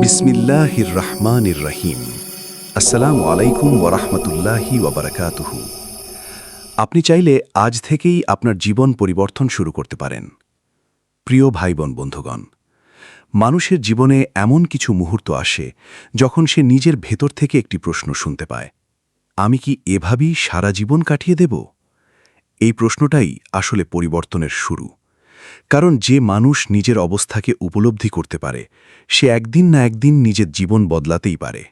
বিসমিল্লাহির রহমানির রহিম। আসসালামু আলাইকুম ওয়ারাহমাতুল্লাহি ওয়াবারাকাতুহু। আপনি চাইলে আজ থেকেই আপনার জীবন পরিবর্তন শুরু করতে পারেন। প্রিয় ভাই বোন বন্ধুগণ, মানুষের জীবনে এমন কিছু মুহূর্ত আসে যখন সে নিজের ভেতর থেকে একটি প্রশ্ন শুনতে পায়, আমি কি এভাবেই সারা জীবন কাটিয়ে দেব? এই প্রশ্নটাই আসলে পরিবর্তনের শুরু। কারণ যে মানুষ নিজের অবস্থাকে উপলব্ধি করতে পারে, সে একদিন না একদিন নিজের জীবন বদলাতেই পারে।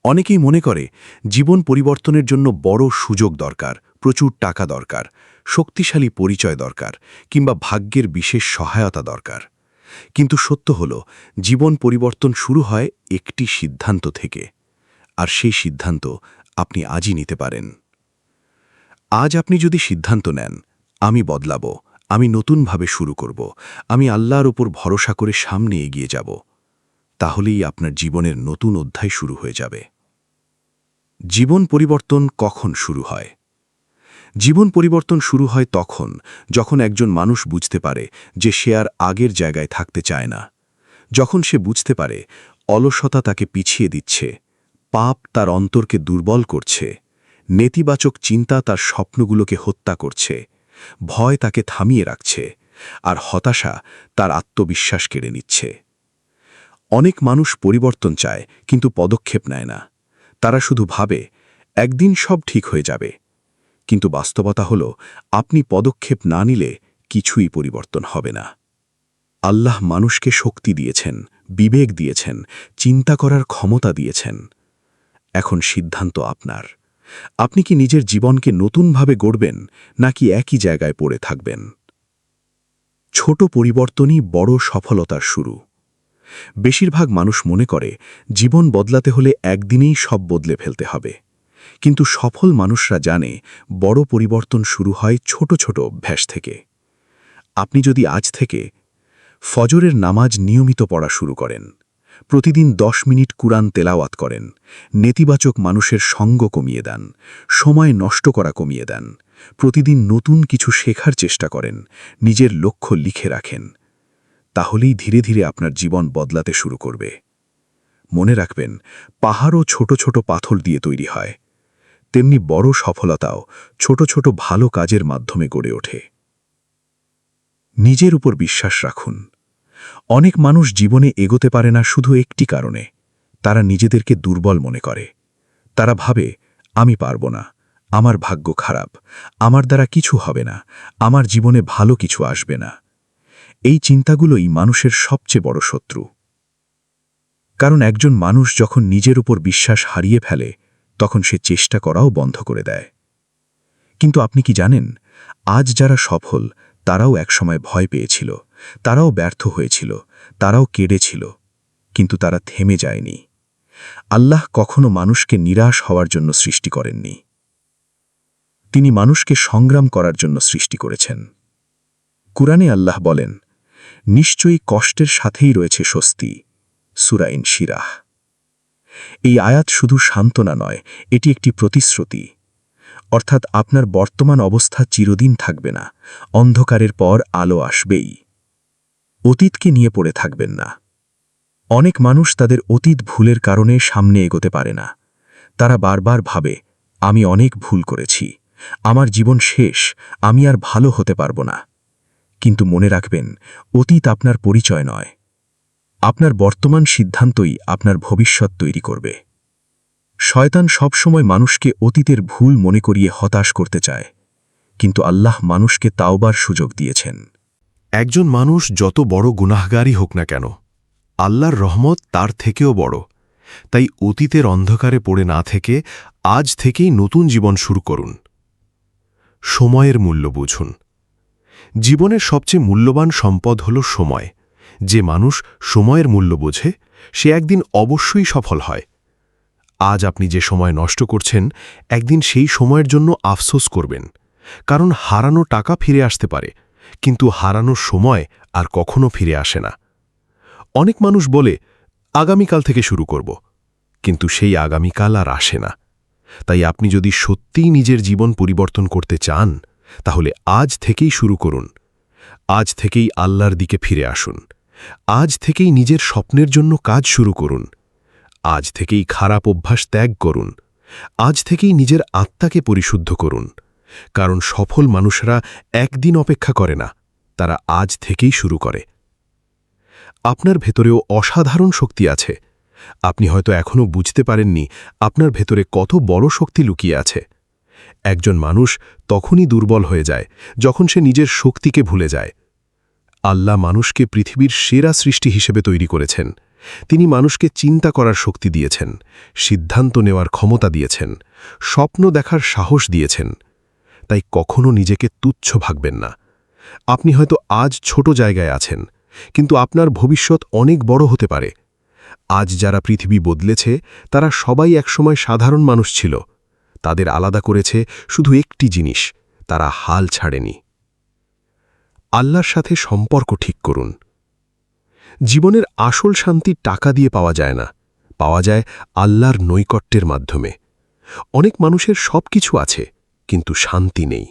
অনেকেই মনে করে জীবন পরিবর্তনের জন্য বড় সুযোগ দরকার, প্রচুর টাকা দরকার, শক্তিশালী পরিচয় দরকার, কিংবা ভাগ্যের বিশেষ সহায়তা দরকার। কিন্তু সত্য হল, জীবন পরিবর্তন শুরু হয় একটি সিদ্ধান্ত থেকে, আর সেই সিদ্ধান্ত আপনি আজই নিতে পারেন। আজ আপনি যদি সিদ্ধান্ত নেন, আমি বদলাবো, আমি নতুনভাবে শুরু করব, আমি আল্লাহর উপর ভরসা করে সামনে এগিয়ে যাব, তাহলেই আপনার জীবনের নতুন অধ্যায় শুরু হয়ে যাবে। জীবন পরিবর্তন কখন শুরু হয়? জীবন পরিবর্তন শুরু হয় তখন, যখন একজন মানুষ বুঝতে পারে যে সে আর আগের জায়গায় থাকতে চায় না। যখন সে বুঝতে পারে অলসতা তাকে পিছিয়ে দিচ্ছে, পাপ তার অন্তরকে দুর্বল করছে, নেতিবাচক চিন্তা তার স্বপ্নগুলোকে হত্যা করছে, ভয় তাকে থামিয়ে রাখছে, আর হতাশা তার আত্মবিশ্বাস কেড়ে নিচ্ছে। অনেক মানুষ পরিবর্তন চায় কিন্তু পদক্ষেপ নেয় না। তারা শুধু ভাবে একদিন সব ঠিক হয়ে যাবে। কিন্তু বাস্তবতা হল, আপনি পদক্ষেপ না নিলে কিছুই পরিবর্তন হবে না। আল্লাহ মানুষকে শক্তি দিয়েছেন, বিবেক দিয়েছেন, চিন্তা করার ক্ষমতা দিয়েছেন। এখন সিদ্ধান্ত আপনার। আপনি কি নিজের জীবনকে নতুনভাবে গড়বেন, নাকি একই জায়গায় পড়ে থাকবেন? ছোট পরিবর্তনই বড় সফলতার শুরু। বেশিরভাগ মানুষ মনে করে জীবন বদলাতে হলে একদিনেই সব বদলে ফেলতে হবে। কিন্তু সফল মানুষরা জানে, বড় পরিবর্তন শুরু হয় ছোট ছোট অভ্যাস থেকে। আপনি যদি আজ থেকে ফজরের নামাজ নিয়মিত পড়া শুরু করেন, প্রতিদিন 10 মিনিট কুরআন তেলাওয়াত করেন, নেতিবাচক মানুষের সঙ্গ কমিয়ে দেন, সময় নষ্ট করা কমিয়ে দেন, প্রতিদিন নতুন কিছু শেখার চেষ্টা করেন, নিজের লক্ষ্য লিখে রাখেন, তাহলেই ধীরে ধীরে আপনার জীবন বদলাতে শুরু করবে। মনে রাখবেন, পাহাড়ও ছোট ছোট পাথর দিয়ে তৈরি হয়, তেমনি বড় সফলতাও ছোট ছোট ভালো কাজের মাধ্যমে গড়ে ওঠে। নিজের উপর বিশ্বাস রাখুন। অনেক মানুষ জীবনে এগোতে পারে না শুধু একটি কারণে, তারা নিজেদেরকে দুর্বল মনে করে। তারা ভাবে, আমি পারব না, আমার ভাগ্য খারাপ, আমার দ্বারা কিছু হবে না, আমার জীবনে ভালো কিছু আসবে না। এই চিন্তাগুলোই মানুষের সবচেয়ে বড় শত্রু। কারণ একজন মানুষ যখন নিজের উপর বিশ্বাস হারিয়ে ফেলে, তখন সে চেষ্টা করাও বন্ধ করে দেয়। কিন্তু আপনি কি জানেন, আজ যারা সফল, তারাও একসময় ভয় পেয়েছিল, তারাও ব্যর্থ হয়েছিল, তারাও কেঁদেছিল, কিন্তু তারা থেমে যায়নি। আল্লাহ কখনো মানুষকে নিরাশ হওয়ার জন্য সৃষ্টি করেননি। তিনি মানুষকে সংগ্রাম করার জন্য সৃষ্টি করেছেন। কুরআনে আল্লাহ বলেন, নিশ্চয়ই কষ্টের সাথেই রয়েছে স্বস্তি। সূরা ইনশিরাহ। এই আয়াত শুধু সান্ত্বনা নয়, এটি একটি প্রতিশ্রুতি। অর্থাৎ আপনার বর্তমান অবস্থা চিরদিন থাকবে না, অন্ধকারের পর আলো আসবেই। অতীতকে নিয়ে পড়ে থাকবেন না। অনেক মানুষ তাদের অতীত ভুলের কারণে সামনে এগোতে পারে না। তারা বারবার ভাবে, আমি অনেক ভুল করেছি, আমার জীবন শেষ, আমি আর ভালো হতে পারব না। কিন্তু মনে রাখবেন, অতীত আপনার পরিচয় নয়। আপনার বর্তমান সিদ্ধান্তই আপনার ভবিষ্যৎ তৈরি করবে। শয়তান সবসময় মানুষকে অতীতের ভুল মনে করিয়ে হতাশ করতে চায়, কিন্তু আল্লাহ মানুষকে তাওবার সুযোগ দিয়েছেন। একজন মানুষ যত বড় গুনাহগারই হোক না কেন, আল্লাহর রহমত তার থেকেও বড়। তাই অতীতের অন্ধকারে পড়ে না থেকে আজ থেকেই নতুন জীবন শুরু করুন। সময়ের মূল্য বুঝুন। জীবনের সবচেয়ে মূল্যবান সম্পদ হল সময়। যে মানুষ সময়ের মূল্য বোঝে, সে একদিন অবশ্যই সফল হয়। আজ আপনি যে সময় নষ্ট করছেন, একদিন সেই সময়ের জন্য আফসোস করবেন। কারণ হারানো টাকা ফিরে আসতে পারে, কিন্তু হারানো সময় আর কখনো ফিরে আসে না। অনেক মানুষ বলে, আগামীকাল থেকে শুরু করব, কিন্তু সেই আগামীকাল আর আসে না। তাই আপনি যদি সত্যিই নিজের জীবন পরিবর্তন করতে চান, তাহলে আজ থেকেই শুরু করুন। আজ থেকেই আল্লাহর দিকে ফিরে আসুন। আজ থেকেই নিজের স্বপ্নের জন্য কাজ শুরু করুন। আজ থেকেই খারাপ অভ্যাস ত্যাগ করুন। আজ থেকেই নিজের আত্মাকে পরিশুদ্ধ করুন। কারণ সফল মানুষরা একদিন অপেক্ষা করে না, তারা আজ থেকেই শুরু করে। আপনার ভেতরেও অসাধারণ শক্তি আছে। আপনি হয়তো এখনও বুঝতে পারেননি আপনার ভেতরে কত বড় শক্তি লুকিয়ে আছে। একজন মানুষ তখনই দুর্বল হয়ে যায় যখন সে নিজের শক্তিকে ভুলে যায়। আল্লাহ মানুষকে পৃথিবীর সেরা সৃষ্টি হিসেবে তৈরি করেছেন। তিনি মানুষকে চিন্তা করার শক্তি দিয়েছেন, সিদ্ধান্ত নেওয়ার ক্ষমতা দিয়েছেন, স্বপ্ন দেখার সাহস দিয়েছেন। তাই কখনো নিজেকে তুচ্ছ ভাববেন না। আপনি হয়তো আজ ছোট জায়গায় আছেন, কিন্তু আপনার ভবিষ্যৎ অনেক বড় হতে পারে। আজ যারা পৃথিবী বদলেছে তারা সবাই একসময় সাধারণ মানুষ ছিল। তাদের আলাদা করেছে শুধু একটি জিনিস, তারা হাল ছাড়েনি। আল্লাহর সাথে সম্পর্ক ঠিক করুন। জীবনের আসল শান্তি টাকা দিয়ে পাওয়া যায় না, পাওয়া যায় আল্লাহর নৈকট্যের মাধ্যমে। অনেক মানুষের সব কিছু আছে, কিন্তু শান্তি নেই।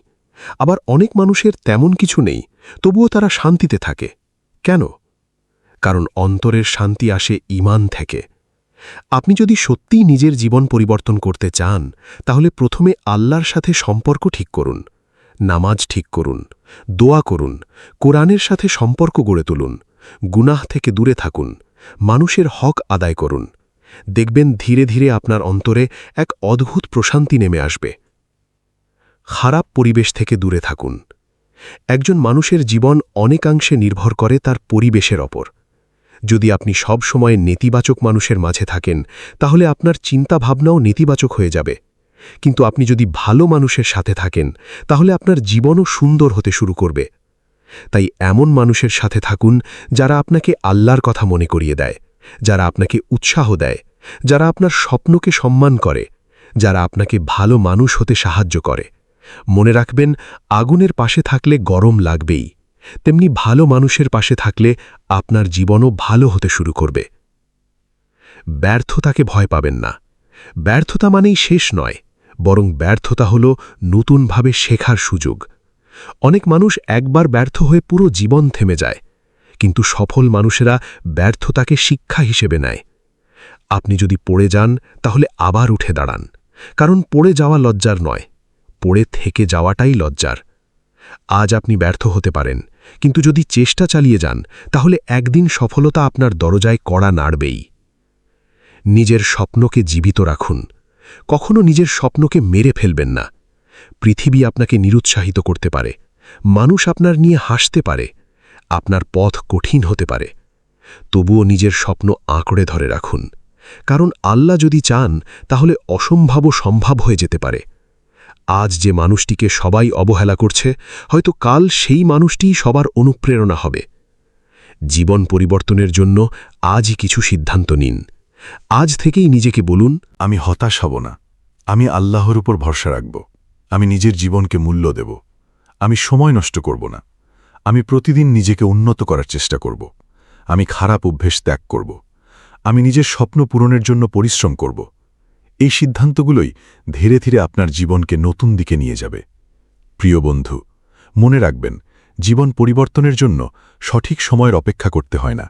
আবার অনেক মানুষের তেমন কিছু নেই, তবুও তারা শান্তিতে থাকে। কেন? কারণ অন্তরের শান্তি আসে ঈমান থেকে। আপনি যদি সত্যিই নিজের জীবন পরিবর্তন করতে চান, তাহলে প্রথমে আল্লাহর সাথে সম্পর্ক ঠিক করুন। নামাজ ঠিক করুন, দোয়া করুন, কোরআনের সাথে সম্পর্ক গড়ে তুলুন, গুনাহ থেকে দূরে থাকুন, মানুষের হক আদায় করুন। দেখবেন ধীরে ধীরে আপনার অন্তরে এক অদ্ভুত প্রশান্তি নেমে আসবে। খারাপ পরিবেশ থেকে দূরে থাকুন। একজন মানুষের জীবন অনেকাংশে নির্ভর করে তার পরিবেশের ওপর। যদি আপনি সব সময় নেতিবাচক মানুষের মাঝে থাকেন, তাহলে আপনার চিন্তাভাবনাও নেতিবাচক হয়ে যাবে। কিন্তু আপনি যদি ভালো মানুষের সাথে থাকেন, তাহলে আপনার জীবনও সুন্দর হতে শুরু করবে। তাই এমন মানুষের সাথে থাকুন যারা আপনাকে আল্লাহর কথা মনে করিয়ে দেয়, যারা আপনাকে উৎসাহ দেয়, যারা আপনার স্বপ্নকে সম্মান করে, যারা আপনাকে ভালো মানুষ হতে সাহায্য করে। মনে রাখবেন, আগুনের পাশে থাকলে গরম লাগবেই, তেমনি ভালো মানুষের পাশে থাকলে আপনার জীবনও ভালো হতে শুরু করবে। ব্যর্থতাকে ভয় পাবেন না। ব্যর্থতা মানেই শেষ নয়, বরং ব্যর্থতা হল নতুনভাবে শেখার সুযোগ। অনেক মানুষ একবার ব্যর্থ হয়ে পুরো জীবন থেমে যায়, কিন্তু সফল মানুষেরা ব্যর্থতাকে শিক্ষা হিসেবে নেয়। আপনি যদি পড়ে যান, তাহলে আবার উঠে দাঁড়ান, কারণ পড়ে যাওয়া লজ্জার নয়, পড়ে থেকে যাওয়াটাই লজ্জার। আজ আপনি ব্যর্থ হতে পারেন, কিন্তু যদি চেষ্টা চালিয়ে যান, তাহলে একদিন সফলতা আপনার দরজায় কড়া নাড়বেই। নিজের স্বপ্নকে জীবিত রাখুন। কখনো নিজের স্বপ্নকে মেরে ফেলবেন না। পৃথিবী আপনাকে নিরুৎসাহিত করতে পারে, মানুষ আপনার নিয়ে হাসতে পারে, আপনার পথ কঠিন হতে পারে। তবুও নিজের স্বপ্ন আঁকড়ে ধরে রাখুন, কারণ আল্লাহ যদি চান, তাহলে অসম্ভবও সম্ভব হয়ে যেতে পারে। আজ যে মানুষটিকে সবাই অবহেলা করছে, হয়তো কাল সেই মানুষটিই সবার অনুপ্রেরণা হবে। জীবন পরিবর্তনের জন্য আজই কিছু সিদ্ধান্ত নিন। আজ থেকেই নিজেকে বলুন, আমি হতাশ হব না, আমি আল্লাহর উপর ভরসা রাখব, আমি নিজের জীবনকে মূল্য দেব, আমি সময় নষ্ট করব না, আমি প্রতিদিন নিজেকে উন্নত করার চেষ্টা করব, আমি খারাপ অভ্যেস ত্যাগ করব, আমি নিজের স্বপ্ন পূরণের জন্য পরিশ্রম করব। এই সিদ্ধান্তগুলোই ধীরে ধীরে আপনার জীবনকে নতুন দিকে নিয়ে যাবে। প্রিয় বন্ধু, মনে রাখবেন, জীবন পরিবর্তনের জন্য সঠিক সময়ের অপেক্ষা করতে হয় না,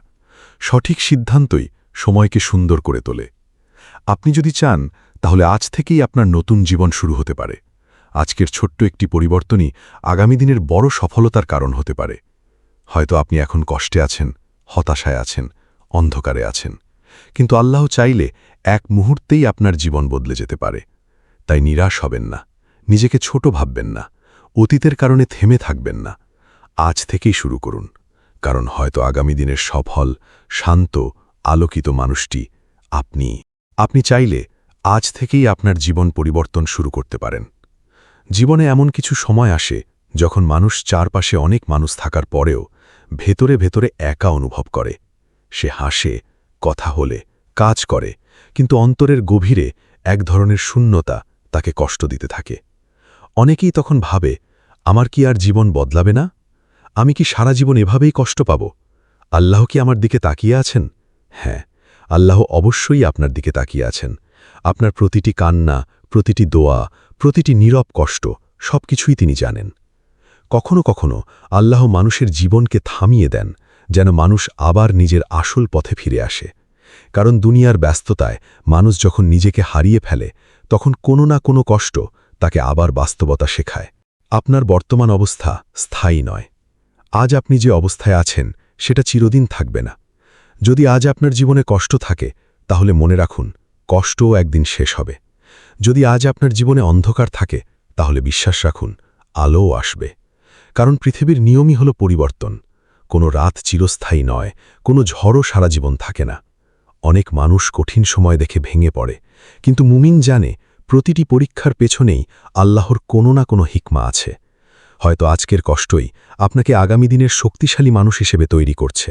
সঠিক সিদ্ধান্তই সময়কে সুন্দর করে তোলে। আপনি যদি চান, তাহলে আজ থেকেই আপনার নতুন জীবন শুরু হতে পারে। আজকের ছোট্ট একটি পরিবর্তনই আগামী দিনের বড় সফলতার কারণ হতে পারে। হয়তো আপনি এখন কষ্টে আছেন, হতাশায় আছেন, অন্ধকারে আছেন, কিন্তু আল্লাহ চাইলে এক মুহূর্তেই আপনার জীবন বদলে যেতে পারে। তাই নিরাশ হবেন না, নিজেকে ছোট ভাববেন না, অতীতের কারণে থেমে থাকবেন না। আজ থেকেই শুরু করুন, কারণ হয়তো আগামী দিনের সফল, শান্ত, আলোকিত মানুষটি আপনি চাইলে আজ থেকেই আপনার জীবন পরিবর্তন শুরু করতে পারেন। জীবনে এমন কিছু সময় আসে যখন মানুষ চারপাশে অনেক মানুষ থাকার পরেও ভেতরে ভেতরে একা অনুভব করে। সে হাসে, কথা হলে, কাজ করে, কিন্তু অন্তরের গভীরে এক ধরনের শূন্যতা তাকে কষ্ট দিতে থাকে। অনেকেই তখন ভাবে, আমার কি আর জীবন বদলাবে না? আমি কি সারা জীবন এভাবেই কষ্ট পাব? আল্লাহ কি আমার দিকে তাকিয়ে আছেন? হ্যাঁ, আল্লাহ অবশ্যই আপনার দিকে তাকিয়ে আছেন। আপনার প্রতিটি কান্না, প্রতিটি দোয়া, প্রতিটি নীরব কষ্ট সবকিছুই তিনি জানেন। কখনো কখনো আল্লাহ মানুষের জীবনকে থামিয়ে দেন, যেন মানুষ আবার নিজের আসল পথে ফিরে আসে। কারণ দুনিয়ার ব্যস্ততায় মানুষ যখন নিজেকে হারিয়ে ফেলে তখন কোনো না কোনো কষ্ট তাকে আবার বাস্তবতা শেখায়। আপনার বর্তমান অবস্থা স্থায়ী নয়। আজ আপনি যে অবস্থায় আছেন সেটা চিরদিন থাকবে না। যদি আজ আপনার জীবনে কষ্ট থাকে তাহলে মনে রাখুন কষ্টও একদিন শেষ হবে। যদি আজ আপনার জীবনে অন্ধকার থাকে তাহলে বিশ্বাস রাখুন আলোও আসবে। কারণ পৃথিবীর নিয়মই হল পরিবর্তন। কোনো রাত চিরস্থায়ী নয়, কোনো ঝড়ও সারা জীবন থাকে না। অনেক মানুষ কঠিন সময় দেখে ভেঙে পড়ে, কিন্তু মুমিন জানে প্রতিটি পরীক্ষার পেছনেই আল্লাহর কোনো না কোনো হিকমা আছে। হয়তো আজকের কষ্টই আপনাকে আগামী দিনের শক্তিশালী মানুষ হিসেবে তৈরি করছে।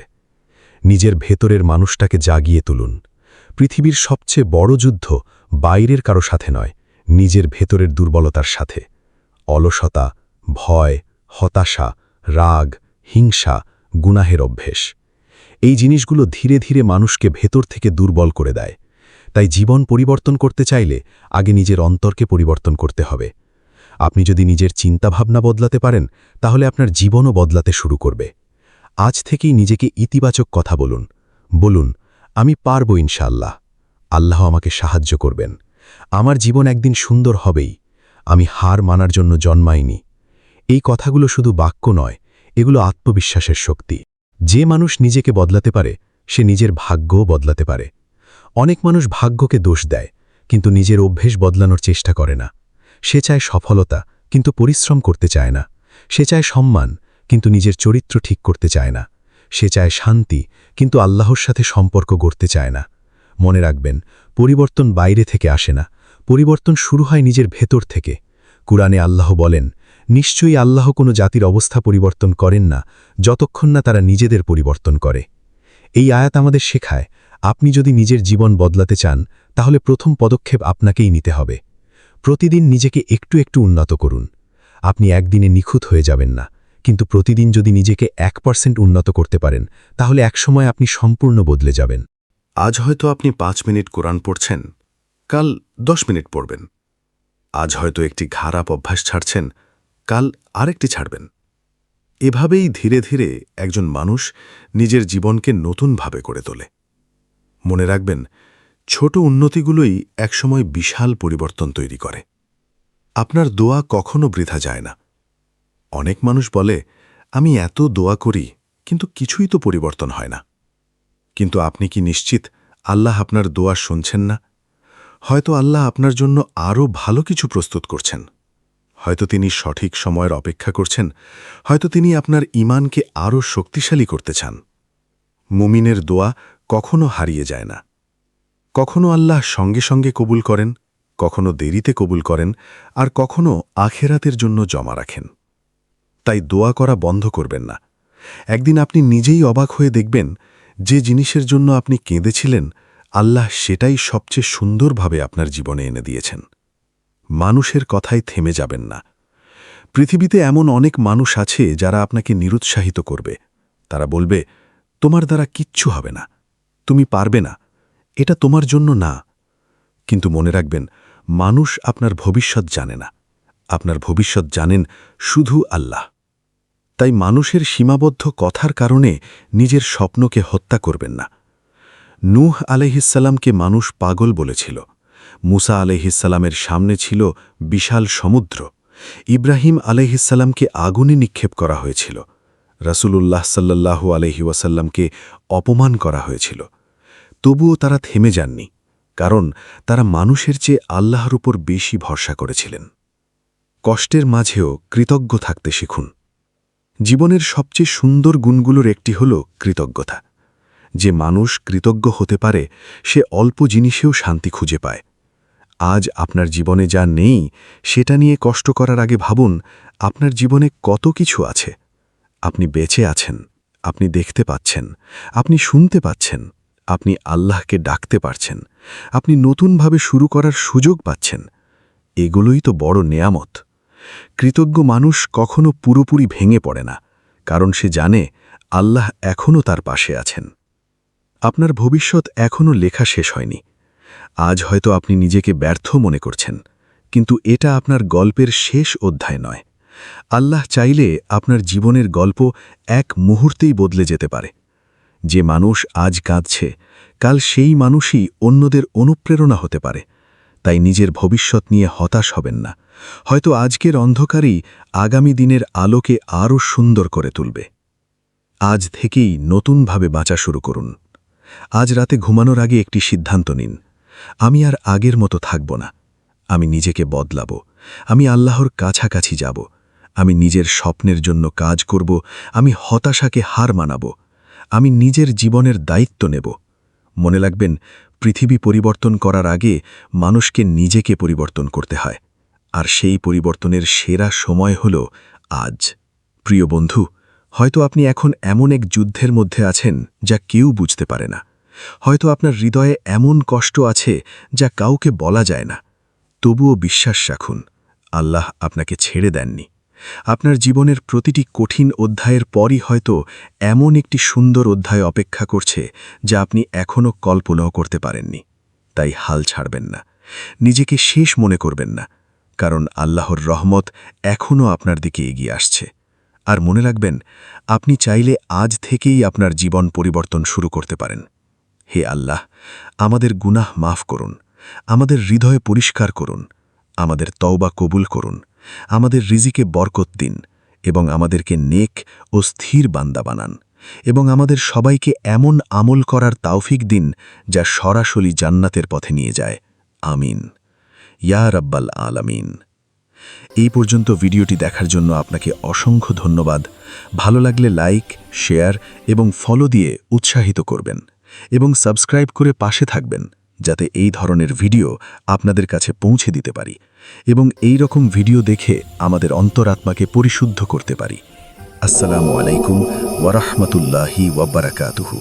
নিজের ভেতরের মানুষটাকে জাগিয়ে তুলুন। পৃথিবীর সবচেয়ে বড় যুদ্ধ বাইরের কারো সাথে নয়, নিজের ভেতরের দুর্বলতার সাথে। অলসতা, ভয়, হতাশা, রাগ, হিংসা, গুনাহের অভ্যেস, এই জিনিসগুলো ধীরে ধীরে মানুষকে ভেতর থেকে দুর্বল করে দেয়। তাই জীবন পরিবর্তন করতে চাইলে আগে নিজের অন্তরকে পরিবর্তন করতে হবে। আপনি যদি নিজের চিন্তাভাবনা বদলাতে পারেন তাহলে আপনার জীবনও বদলাতে শুরু করবে। আজ থেকেই নিজেকে ইতিবাচক কথা বলুন। বলুন, আমি পারব ইনশাআল্লাহ। আল্লাহ আমাকে সাহায্য করবেন। আমার জীবন একদিন সুন্দর হবেই। আমি হার মানার জন্য জন্মাইনি। এই কথাগুলো শুধু বাক্য নয়, এগুলো আত্মবিশ্বাসের শক্তি। যে মানুষ নিজেকে বদলাতে পারে সে নিজের ভাগ্যও বদলাতে পারে। অনেক মানুষ ভাগ্যকে দোষ দেয়, কিন্তু নিজের অভ্যেস বদলানোর চেষ্টা করে না। সে চায় সফলতা, কিন্তু পরিশ্রম করতে চায় না। সে চায় সম্মান, কিন্তু নিজের চরিত্র ঠিক করতে চায় না। সে চায় শান্তি, কিন্তু আল্লাহর সাথে সম্পর্ক গড়তে চায় না। মনে রাখবেন, পরিবর্তন বাইরে থেকে আসে না, পরিবর্তন শুরু হয় নিজের ভেতর থেকে। কুরআনে আল্লাহ বলেন, নিশ্চয়ই আল্লাহ কোনো জাতির অবস্থা পরিবর্তন করেন না যতক্ষণ না তারা নিজেদের পরিবর্তন করে। এই আয়াত আমাদের শেখায়, আপনি যদি নিজের জীবন বদলাতে চান তাহলে প্রথম পদক্ষেপ আপনাকেই নিতে হবে। প্রতিদিন নিজেকে একটু একটু উন্নত করুন। আপনি একদিনে নিখুঁত হয়ে যাবেন না, কিন্তু প্রতিদিন যদি নিজেকে 1% উন্নত করতে পারেন তাহলে একসময় আপনি সম্পূর্ণ বদলে যাবেন। আজ হয়তো আপনি 5 মিনিট কোরআন পড়ছেন, কাল 10 মিনিট পড়বেন। আজ হয়তো একটি খারাপ অভ্যাস ছাড়ছেন, কাল আরেকটি ছাড়বেন। এভাবেই ধীরে ধীরে একজন মানুষ নিজের জীবনকে নতুনভাবে করে তোলে। মনে রাখবেন, ছোট উন্নতিগুলোই একসময় বিশাল পরিবর্তন তৈরি করে। আপনার দোয়া কখনো বৃথা যায় না। অনেক মানুষ বলে, আমি এত দোয়া করি কিন্তু কিছুই তো পরিবর্তন হয় না। কিন্তু আপনি কি নিশ্চিত আল্লাহ আপনার দোয়া শুনছেন না? হয়তো আল্লাহ আপনার জন্য আরও ভালো কিছু প্রস্তুত করছেন। হয়তো তিনি সঠিক সময়ের অপেক্ষা করছেন। হয়তো তিনি আপনার ঈমানকে আরও শক্তিশালী করতে চান। মুমিনের দোয়া কখনো হারিয়ে যায় না। কখনো আল্লাহ সঙ্গে সঙ্গে কবুল করেন, কখনো দেরিতে কবুল করেন, আর কখনো আখেরাতের জন্য জমা রাখেন। তাই দোয়া করা বন্ধ করবেন না। একদিন আপনি নিজেই অবাক হয়ে দেখবেন, যে জিনিসের জন্য আপনি কেঁদেছিলেন আল্লাহ সেটাই সবচেয়ে সুন্দরভাবে আপনার জীবনে এনে দিয়েছেন। মানুষের কথায় থেমে যাবেন না। পৃথিবীতে এমন অনেক মানুষ আছে যারা আপনাকে নিরুৎসাহিত করবে। তারা বলবে, তোমার দ্বারা কিচ্ছু হবে না, তুমি পারবে না, এটা তোমার জন্য না। কিন্তু মনে রাখবেন, মানুষ আপনার ভবিষ্যৎ জানে না। আপনার ভবিষ্যৎ জানেন শুধু আল্লাহ। তাই মানুষের সীমাবদ্ধ কথার কারণে নিজের স্বপ্নকে হত্যা করবেন না। নূহ আলাইহিসসালামকে মানুষ পাগল বলেছিল। মুসা আলাইহিসসালামের সামনে ছিল বিশাল সমুদ্র। ইব্রাহিম আলাইহিসসালামকে আগুনে নিক্ষেপ করা হয়েছিল। রাসূলুল্লাহ সাল্লাল্লাহু আলাইহি ওয়াসাল্লামকে অপমান করা হয়েছিল। তবুও তারা থেমে যাননি, কারণ তারা মানুষের চেয়ে আল্লাহর উপর বেশি ভরসা করেছিলেন। কষ্টের মাঝেও কৃতজ্ঞ থাকতে শিখুন। জীবনের সবচেয়ে সুন্দর গুণগুলোর একটি হল কৃতজ্ঞতা। যে মানুষ কৃতজ্ঞ হতে পারে সে অল্প জিনিসেও শান্তি খুঁজে পায়। আজ আপনার জীবনে যা নেই সেটা নিয়ে কষ্ট করার আগে ভাবুন, আপনার জীবনে কত কিছু আছে। আপনি বেঁচে আছেন, আপনি দেখতে পাচ্ছেন, আপনি শুনতে পাচ্ছেন, আপনি আল্লাহকে ডাকতে পারছেন, আপনি নতুনভাবে শুরু করার সুযোগ পাচ্ছেন। এগুলোই তো বড় নেয়ামত। কৃতজ্ঞ মানুষ কখনো পুরোপুরি ভেঙে পড়ে না, কারণ সে জানে আল্লাহ এখনও তার পাশে আছেন। আপনার ভবিষ্যৎ এখনও লেখা শেষ হয়নি। আজ হয়তো আপনি নিজেকে ব্যর্থ মনে করছেন, কিন্তু এটা আপনার গল্পের শেষ অধ্যায় নয়। আল্লাহ চাইলে আপনার জীবনের গল্প এক মুহূর্তেই বদলে যেতে পারে। যে মানুষ আজ কাঁদছে কাল সেই মানুষই অন্যদের অনুপ্রেরণা হতে পারে। তাই নিজের ভবিষ্যৎ নিয়ে হতাশ হবেন না। হয়তো আজকের অন্ধকারই আগামী দিনের আলোকে আরও সুন্দর করে তুলবে। আজ থেকেই নতুনভাবে বাঁচা শুরু করুন। আজ রাতে ঘুমানোর আগে একটি সিদ্ধান্ত নিন, আমি আর আগের মতো থাকব না। আমি নিজেকে বদলাব, আমি আল্লাহর কাছাকাছি যাব, আমি নিজের স্বপ্নের জন্য কাজ করব, আমি হতাশাকে হার মানাব, আমি নিজের জীবনের দায়িত্ব নেব। মনে রাখবেন, পৃথিবী পরিবর্তন করার আগে মানুষকে নিজেকে পরিবর্তন করতে হয়, আর সেই পরিবর্তনের সেরা সময় হল আজ। প্রিয় বন্ধু, হয়তো আপনি এখন এমন এক যুদ্ধের মধ্যে আছেন যা কেউ বুঝতে পারে না। হয়তো আপনার হৃদয়ে এমন কষ্ট আছে যা কাউকে বলা যায় না। তবুও বিশ্বাস রাখুন, আল্লাহ আপনাকে ছেড়ে দেননি। আপনার জীবনের প্রতিটি কঠিন অধ্যায়ের পরই হয়তো এমন একটি সুন্দর অধ্যায় অপেক্ষা করছে যা আপনি এখনও কল্পনাও করতে পারেননি। তাই হাল ছাড়বেন না, নিজেকে শেষ মনে করবেন না, কারণ আল্লাহর রহমত এখনও আপনার দিকে এগিয়ে আসছে। আর মনে রাখবেন, আপনি চাইলে আজ থেকেই আপনার জীবন পরিবর্তন শুরু করতে পারেন। হে আল্লাহ, আমাদের গুনাহ মাফ করুন, আমাদের হৃদয় পরিষ্কার করুন, আমাদের তওবা কবুল করুন, আমাদের রিজিকে বরকত দিন এবং আমাদেরকে নেক ও স্থির বান্দা বানান, এবং আমাদের সবাইকে এমন আমল করার তাওফিক দিন যা সরাসরি জান্নাতের পথে নিয়ে যায়। আমিন ইয়া রাব্বাল আলামিন। এই পর্যন্ত ভিডিওটি দেখার জন্য আপনাকে অসংখ্য ধন্যবাদ। ভালো লাগলে লাইক, শেয়ার এবং ফলো দিয়ে উৎসাহিত করবেন এবং সাবস্ক্রাইব করে পাশে থাকবেন, যাতে এই ধরনের ভিডিও আপনাদের কাছে পৌঁছে দিতে পারি এবং এই রকম ভিডিও দেখে আমাদের অন্তরাত্মাকে পরিশুদ্ধ করতে পারি। আসসালামু আলাইকুম ওয়া রাহমাতুল্লাহি ওয়া বারাকাতুহু।